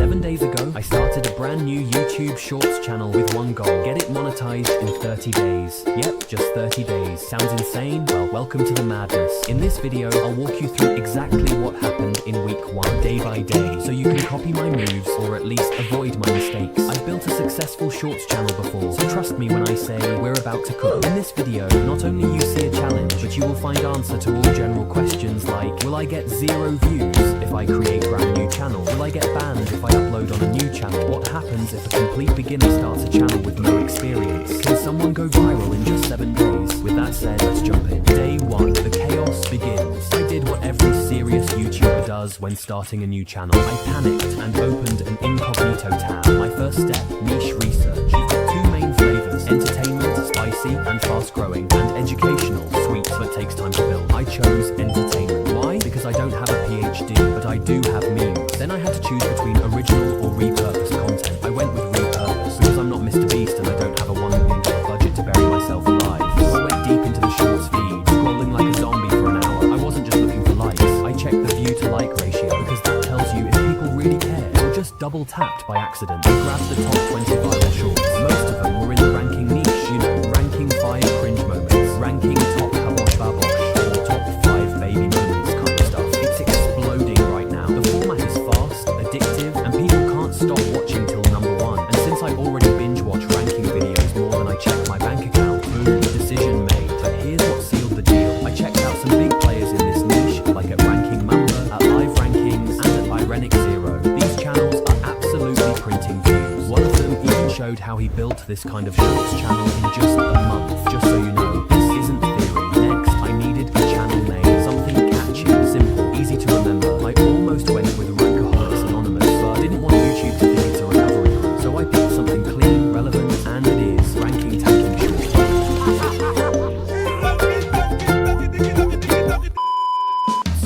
7 days ago, I started a brand new YouTube Shorts channel with one goal: get it monetized in 30 days. Yep, just 30 days. Sounds insane? Well, welcome to the madness. In this video, I'll walk you through exactly what happened in week 1, day by day, so you can copy my moves, or at least avoid my mistakes. I've built a successful Shorts channel before, so trust me when I say we're about to cook. In this video, not only you see a challenge, but you will find answer to all general questions like: will I get 0 views if I create a brand new channel? Will I get banned if I upload on a new channel? What happens if a complete beginner starts a channel with no experience? Can someone go viral in just 7 days? With that said, let's jump in. Day 1, the chaos begins. I did what every serious YouTuber does when starting a new channel. I panicked and opened an incognito tab. My first step, niche research. You've got 2 main flavors: entertainment, spicy and fast growing, and educational, sweet but takes time to build. I chose entertainment. Why? Because I don't have a PhD, but I do have memes. Then I had to choose between original or repurposed content. I went with repurposed because I'm not Mr. Beast and I don't have a $1 million budget to bury myself alive. So I went deep into the Shorts feed, scrolling like a zombie for an hour. I wasn't just looking for likes. I checked the view to like ratio because that tells you if people really care. Or just double tapped by accident. I grabbed the top 20 viral shorts. Most of them were in the ranking niche, you know, ranking 5 cringe moments, ranking top habosh babosh, or top 5 baby moments kind of stuff. It's exploding right now. The format is fast, addictive, and people can't stop watching till number 1. And since I already binge watch ranking videos more than I check my bank account, boom, decision made. But here's what sealed the deal. I checked out some big players in this niche, like at Ranking Mamba, at Live Rankings, and at Irenic Zero. These channels are absolutely printing views. One of them even showed how he built this kind of Shorts channel in just a month. Just so you know, this isn't theory. Next, I needed a channel name, something catchy, simple, easy to remember. I almost went with Rankaholics Anonymous, but I didn't want YouTube to think it's a recovery group. So I picked something clean, relevant, and it is Ranking Tanking Shorts.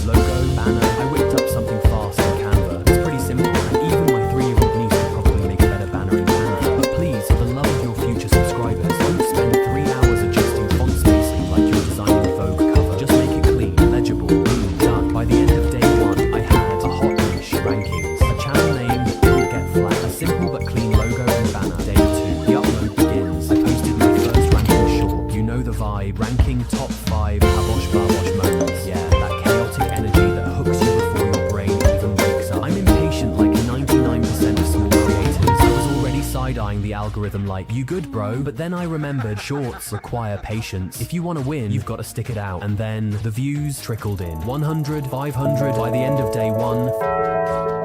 Logo, banner, I whipped up something fast in Canva. It's pretty simple, and even my 3-year-old niece could probably make a better banner in Canva. But please, for the love of your future subscribers, don't spend 3 hours adjusting font spacing like you're designing a Vogue cover. Just make it clean, legible, boom, done. By the end of day 1, I had a hot niche, rankings, a channel name that didn't get flat, a simple but clean logo and banner. Day 2, the upload begins. I posted my first ranking short. You know the vibe, ranking top 5 habosh babosh moments. Yeah, that chaotic energy that hooks you before your brain even wakes up. I'm impatient like 99% of small creators. I was already side-eyeing the algorithm like, you good bro? But then I remembered Shorts require patience. If you want to win, you've got to stick it out. And then the views trickled in. 100, 500, by the end of day 1,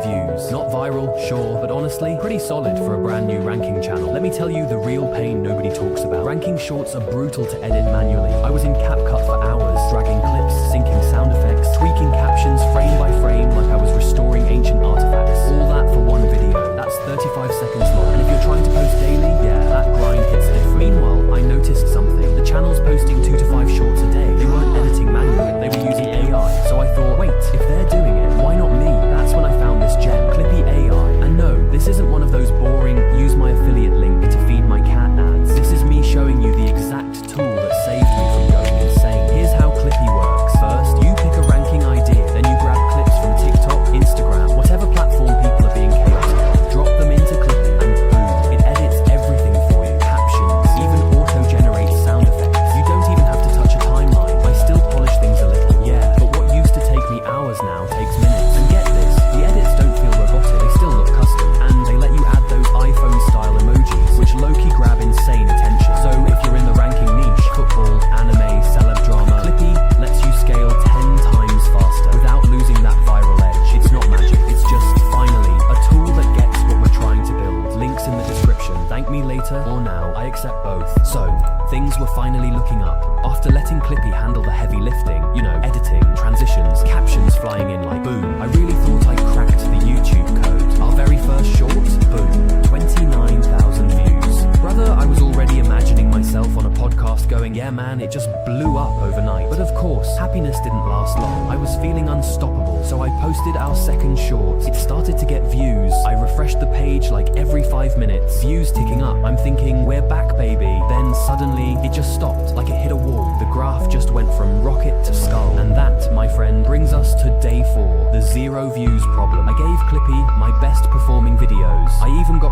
views. Not viral, sure, but honestly, pretty solid for a brand new ranking channel. Let me tell you the real pain nobody talks about. Ranking Shorts are brutal to edit manually. I was in CapCut for hours, dragging clips, syncing sound effects, tweaking captions frame by frame like I was restoring ancient artifacts. All that for one video. That's 35 seconds long. And if you're trying to post daily, yeah, that grind hits different. Meanwhile, I noticed something. The channel's posting 2 to 5 shorts a day. They weren't editing manually, they were using AI. So I thought, wait, if they're doing it, why not me? That's when I found this gem, Clippy AI. And no, this isn't one of those boring, use my affiliate link to feed my cat ads. This is me showing you the exact tool that saved me from going insane. Here's how Clippy works. First, you pick a ranking idea, then you grab clips from TikTok, Instagram, whatever platform people are being chaotic on. Drop them into Clippy, and boom, it edits everything for you. Captions, even auto-generates sound effects. You don't even have to touch a timeline. I still polish things a little, yeah, but what used to take me hours now takes minutes. And get this, the edits don't feel robotic, they still look custom, and they let you add those iPhone-style emojis, which low-key grab insane attention. So if you're in the ranking niche, football, anime, celeb drama, Clippy lets you scale 10 times faster without losing that viral edge. It's not magic, it's just, finally, a tool that gets what we're trying to build. Links in the description. Thank me later or now, I accept both. So, things were finally looking up. After letting Clippy handle the heavy lifting, you know, editing, transitions, captions flying in like boom, I really thought I cracked the YouTube code. Our very first short, boom, 29,000 views. Brother, I was already imagining myself on a podcast going, yeah man, it just blew up overnight. But of course, happiness didn't last long. I was feeling unstoppable, so I posted our second short. It started to get views. I refreshed the page like every 5 minutes. Views ticking up. I'm thinking, we're back baby. Then suddenly, it just stopped, like it hit a wall. The graph just went from rocket to skull. And that, my friend, brings us to day 4, the 0 views problem. I gave Clippy my best performing video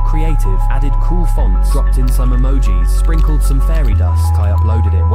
creative, added cool fonts, dropped in some emojis, sprinkled some fairy dust. I uploaded it,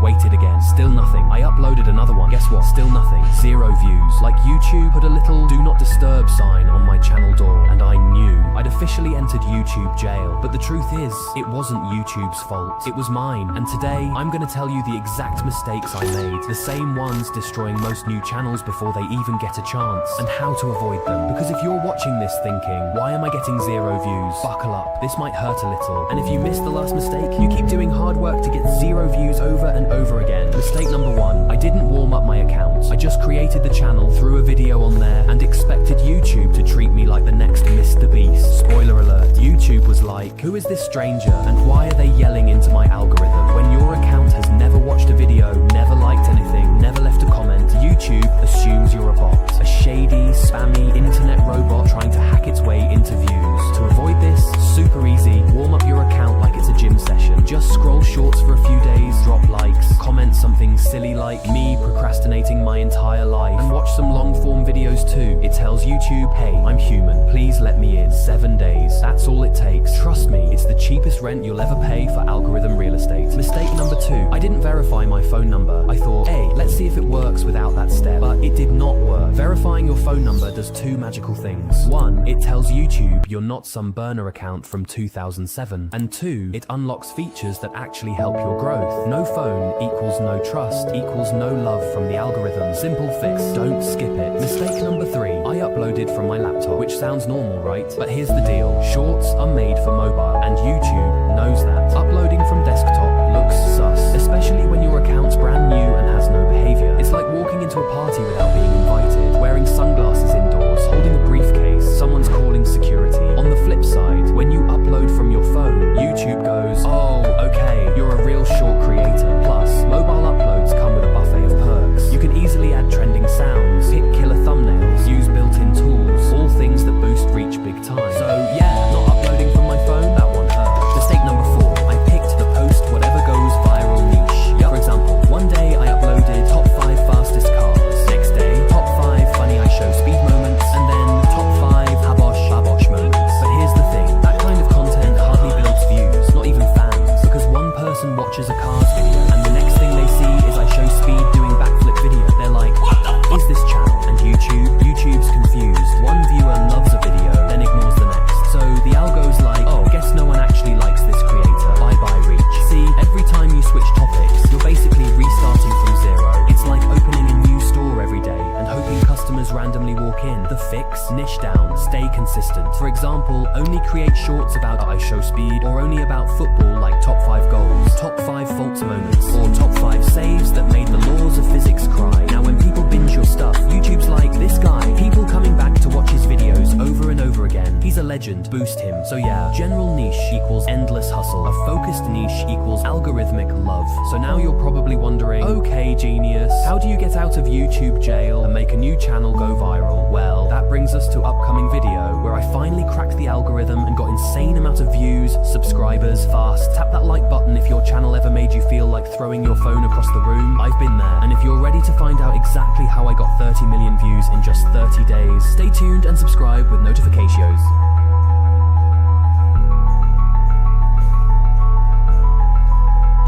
waited again, still nothing. I uploaded another one, guess what? Still nothing. 0 views. Like YouTube put a little do not disturb sign on my channel door, and I knew I'd officially entered YouTube jail. But the truth is, it wasn't YouTube's fault, it was mine. And today, I'm gonna tell you the exact mistakes I made, the same ones destroying most new channels before they even get a chance, and how to avoid them. Because if you're watching this thinking, why am I getting 0 views? Buckle up, this might hurt a little. And if you missed the last mistake, you keep doing hard work to get 0 views over and over again. Mistake number 1, I didn't warm up my account. I just created the channel, threw a video on there, and expected YouTube to treat me like the next Mr. Beast. Spoiler alert, YouTube was like, who is this stranger, and why are they yelling into my algorithm? When your account has never watched a video, never liked anything, never left a comment, YouTube assumes you're a bot. A shady, spammy, internet robot trying to hack its way into views. To avoid this, super easy, warm up your account like it's a gym session. Just scroll shorts for a few days, drop likes, comment something silly like me procrastinating my entire life, and watch some long form videos too. It tells YouTube, hey, I'm human, please let me in. 7 days, that's all it takes. Trust me, it's the cheapest rent you'll ever pay for algorithm real estate. Mistake number 2, I didn't verify my phone number. I thought, hey, let's see if it works without that step, but it did not work. Verifying your phone number does 2 magical things. 1, it tells YouTube you're not some burner account from 2007, and 2, it unlocks features that actually help your growth. No phone equals no trust equals no love from the algorithm. Simple fix, don't skip it. Mistake number 3, I uploaded from my laptop, which sounds normal, right? But here's the deal, shorts are made for mobile, and YouTube knows that. Uploading from desktop looks sus, especially when your account's brand new and has no behavior. It's like walking into a party without being invited, wearing sunglasses indoors, holding a briefcase, someone's calling security. On the flip side, when you upload from your phone, YouTube goes, oh, okay, you're a real short creator. Plus, mobile uploads come with a buffet of perks. You can easily add trending sounds, pick killer thumbnails, use built-in tools, all things that boost reach big time. So yeah, not uploading from my phone, that one hurt. Mistake number 4, I picked the post whatever goes viral niche. For example, one day I uploaded top 5 fastest cars, next day top 5 funny I show speed moments, and then top 5 habosh moments. But here's the thing, that kind of content hardly builds views, not even fans, because one person watches a cars video and the next thing they see is I show speed doing backflip video. They're like, what the is this channel? And YouTube's confused. One viewer loves a video, then ignores the next. So the algo's like, oh, guess no one actually likes this creator. Bye-bye reach. See, every time you switch topics, you're basically restarting from 0. It's like opening a new store every day and hoping customers randomly walk in. The fix, niche down, stay consistent. For example, only create shorts about I show speed, or only about football like top 5 goals, top 5 faults moments, or top 5 saves that made the laws of physics cry. Now when people binge your stuff, YouTube's like, this guy, people coming back to watch his videos over and over again. He's a legend, boost him. So yeah, general niche equals endless hustle. A focused niche equals algorithmic love. So now you're probably wondering, okay genius, how do you get out of YouTube jail and make a new channel go viral? Well, that brings us to upcoming video, where I finally cracked the algorithm and got insane amount of views, subscribers, fast. Tap that like button if your channel ever made you feel like throwing your phone across the room. I've been there, and if you're ready to find out exactly how I got 30 million views in just 30 days, stay tuned and subscribe with notifications.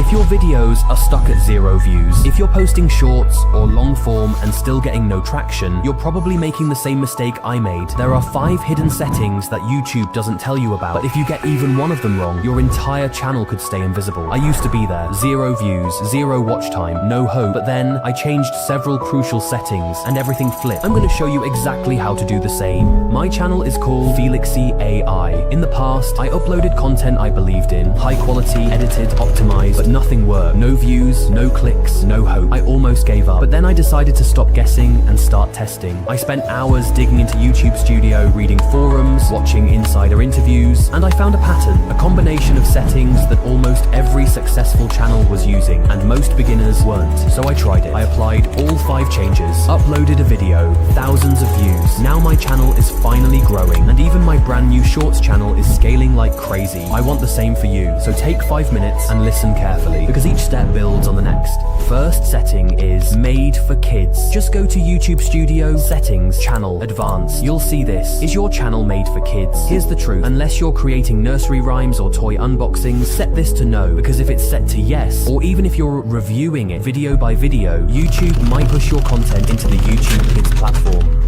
If your videos are stuck at 0 views, if you're posting shorts or long form and still getting no traction, you're probably making the same mistake I made. There are 5 hidden settings that YouTube doesn't tell you about, but if you get even one of them wrong, your entire channel could stay invisible. I used to be there, 0 views, 0 watch time, no hope, but then I changed several crucial settings and everything flipped. I'm going to show you exactly how to do the same. My channel is called Felixy AI. In the past, I uploaded content I believed in, high quality, edited, optimized, but nothing worked. No views, no clicks, no hope. I almost gave up, but then I decided to stop guessing and start testing. I spent hours digging into YouTube Studio, reading forums, watching insider interviews, and I found a pattern, a combination of settings that almost every successful channel was using, and most beginners weren't. So I tried it. I applied all 5 changes, uploaded a video, thousands of views. Now my channel is finally growing, and even my brand new Shorts channel is scaling like crazy. I want the same for you, so take 5 minutes and listen carefully, because each step builds on the next. First setting is made for kids. Just go to YouTube Studio, Settings, Channel, Advanced. You'll see this. Is your channel made for kids? Here's the truth. Unless you're creating nursery rhymes or toy unboxings, set this to no, because if it's set to yes, or even if you're reviewing it video by video, YouTube might push your content into the YouTube Kids platform.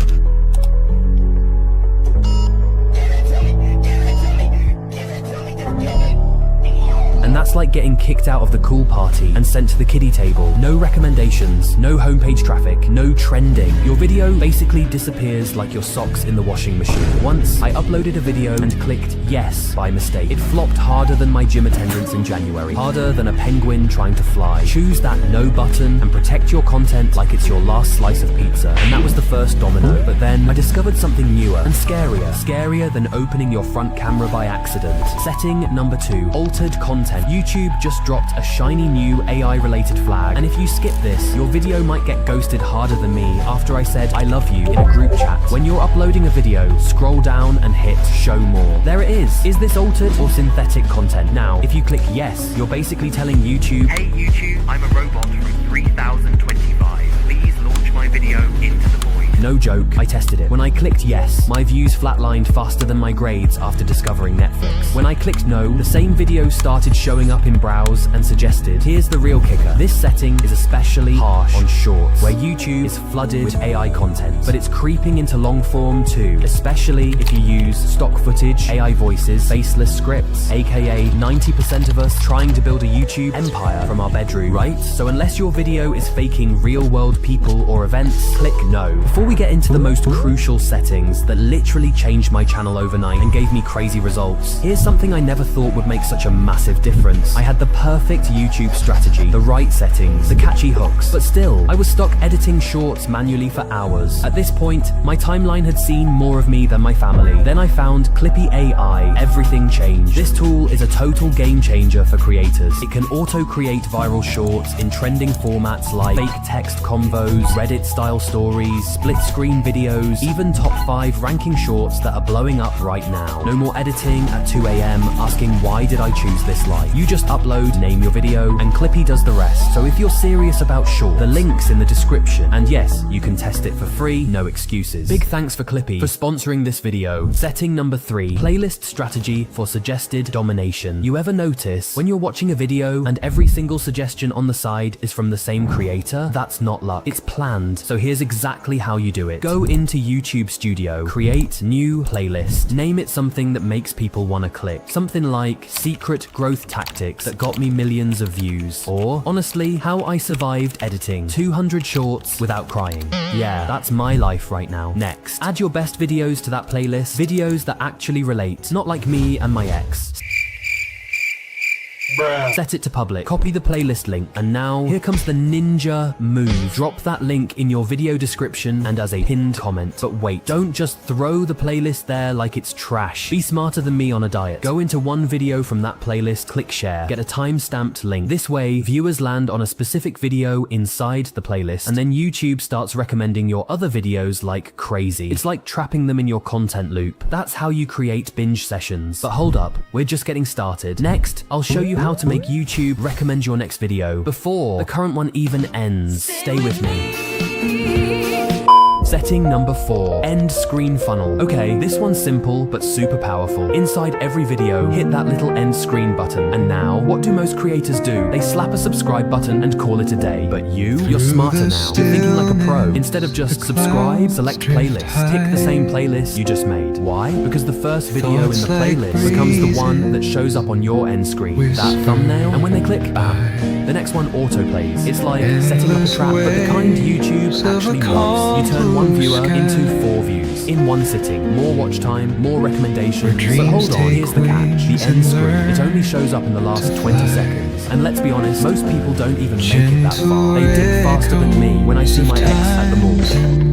And that's like getting kicked out of the cool party and sent to the kiddie table. No recommendations, no homepage traffic, no trending. Your video basically disappears like your socks in the washing machine. Once, I uploaded a video and clicked yes by mistake. It flopped harder than my gym attendance in January. Harder than a penguin trying to fly. Choose that no button and protect your content like it's your last slice of pizza. And that was the first domino. But then, I discovered something newer and scarier. Scarier than opening your front camera by accident. Setting number 2, altered content. YouTube just dropped a shiny new AI-related flag, and if you skip this, your video might get ghosted harder than me after I said I love you in a group chat. When you're uploading a video, scroll down and hit show more. There it is. Is this altered or synthetic content? Now, if you click yes, you're basically telling YouTube, hey YouTube, I'm a robot from 3025. Please launch my video into the void. No joke, I tested it. When I clicked yes, my views flatlined faster than my grades after discovering Netflix. When I clicked no, the same video started showing up in browse and suggested. Here's the real kicker. This setting is especially harsh on shorts, where YouTube is flooded with AI content, but it's creeping into long form too, especially if you use stock footage, AI voices, faceless scripts, aka 90% of us trying to build a YouTube empire from our bedroom, right? So unless your video is faking real world people or events, click no. Before we get into the most crucial settings that literally changed my channel overnight and gave me crazy results, here's something I never thought would make such a massive difference. I had the perfect YouTube strategy, the right settings, the catchy hooks, but still, I was stuck editing shorts manually for hours. At this point, my timeline had seen more of me than my family. Then I found Clippy AI. Everything changed. This tool is a total game changer for creators. It can auto-create viral shorts in trending formats like fake text combos, Reddit-style stories, split-screen videos, even top 5 ranking shorts that are blowing up right now. No more editing at 2 AM asking why did I choose this light. You just upload, name your video, and Clippy does the rest. So if you're serious about shorts, the link's in the description. And yes, you can test it for free, no excuses. Big thanks for Clippy for sponsoring this video. Setting number 3, playlist strategy for suggested domination. You ever notice when you're watching a video and every single suggestion on the side is from the same creator? That's not luck, it's planned. So here's exactly how you do it. Go into YouTube Studio, create new playlist, name it something that makes people want to click. Something like secret growth tactics that got me millions of views. Or honestly, how I survived editing 200 shorts without crying. Yeah, that's my life right now. Next, add your best videos to that playlist, videos that actually relate, not like me and my ex. Set it to public, copy the playlist link, and now here comes the ninja move. Drop that link in your video description and as a pinned comment. But wait, don't just throw the playlist there like it's trash. Be smarter than me on a diet. Go into one video from that playlist, click share, get a time-stamped link. This way, viewers land on a specific video inside the playlist, and then YouTube starts recommending your other videos like crazy. It's like trapping them in your content loop. That's how you create binge sessions. But hold up, we're just getting started. Next, I'll show you how to make YouTube recommend your next video before the current one even ends. Stay with me. Setting number 4, end screen funnel. Okay, this one's simple but super powerful. Inside every video, hit that little end screen button. And now, what do most creators do? They slap a subscribe button and call it a day. But you're smarter now. You're thinking like a pro. Instead of just subscribe, select playlist. Tick the same playlist you just made. Why? Because the first video in the playlist becomes the one that shows up on your end screen. That thumbnail, and when they click, bam, the next one auto-plays. It's like setting up a trap, but the kind YouTube actually loves. You turn one viewer into 4 views in one sitting. More watch time, more recommendations. But hold on, here's the catch. The end screen, it only shows up in the last 20 seconds. And let's be honest, most people don't even make it that far. They dip faster than me when I see my ex at the mall.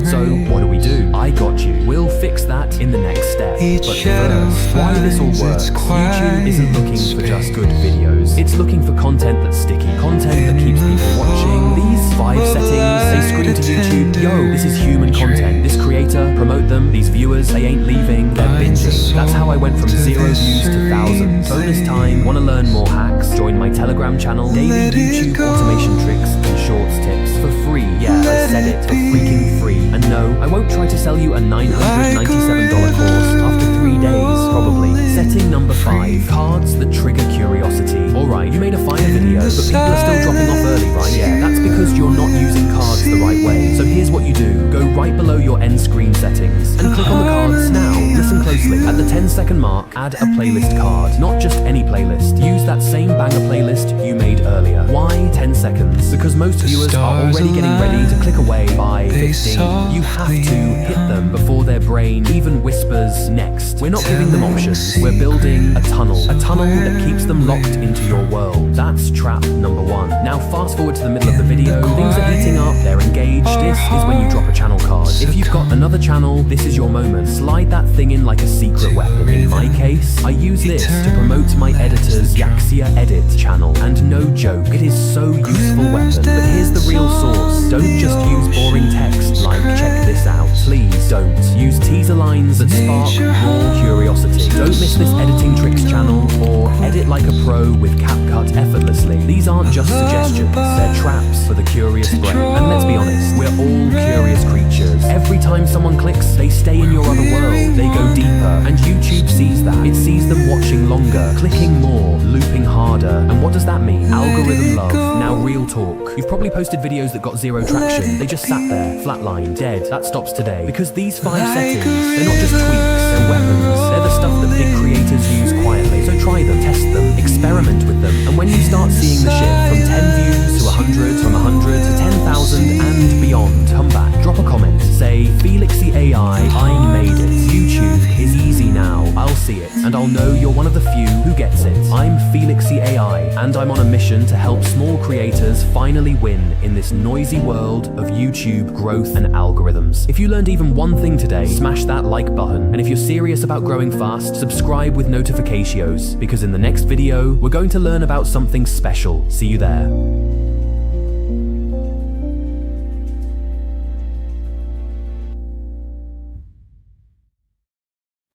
So what do? I got you. We'll fix that in the next step. But first, why this all works, YouTube isn't looking for just good videos. It's looking for content that's sticky, content that keeps people watching. These 5 settings, they scream to YouTube, yo, this is human content. This creator, promote them. These viewers, they ain't leaving, they're binging. That's how I went from 0 views to thousands. Bonus time, wanna learn more hacks? Join my Telegram channel. Daily YouTube automation tricks and shorts tips for free. Yeah, I said it, for freaking free. And no, I won't try to sell you a $997 course after 3 days, probably. Setting number 5, cards that trigger curiosity. Alright, you made a fire video, but people are still dropping off early, right? Yeah, that's because you're not using cards the right way. So here's what you do. Go right below your end screen settings and click on the cards now. Listen closely. At the 10-second mark, add a playlist card. Not just any playlist. Use that same banger playlist you made earlier. Why 10 seconds? Because most viewers are already getting ready to click away by 15. You have to hit them before their brain even whispers next. We're not giving them options. We're building a tunnel that keeps them locked into your world. That's trap number 1. Now fast forward to the middle of the video. Things are heating up, they're engaged. This is when you drop a channel card. If you've got another channel, this is your moment. Slide that thing in like a secret weapon. In my case, I use this to promote my editor's Yaxia Edit channel. And no joke, it is so useful weapon. But here's the real source. Don't just use boring text like check this out. Please don't. Use teaser lines that spark raw curiosity. Don't miss this editing tricks channel or edit like a pro with CapCut effortlessly. These aren't just suggestions, they're traps for the curious brain. And let's be honest, we're all curious creatures. Every time someone clicks, they stay in your other world. They go deeper. And YouTube sees that. It sees them watching longer, clicking more, looping harder. And what does that mean? Algorithm love. Now real talk. You've probably posted videos that got 0 traction. They just sat there, flatlined, dead. That stops today. Because these 5 settings, they're not just tweaks, they're weapons. They're the stuff that big creators use quietly. So try them, test them, experiment with them. And when you start seeing the shift from 10 views to 100, from 100 to 10,000 and beyond, come back, drop a comment, say, Felixy AI, I made it. YouTube is easy now. I'll see it, and I'll know you're one of the few who gets it. I'm Felixy AI, and I'm on a mission to help small creators finally win in this noisy world of YouTube growth and algorithms. If you learned even one thing today, smash that like button. And if you're serious about growing fast, subscribe with notifications, because in the next video, we're going to learn about something special. See you there.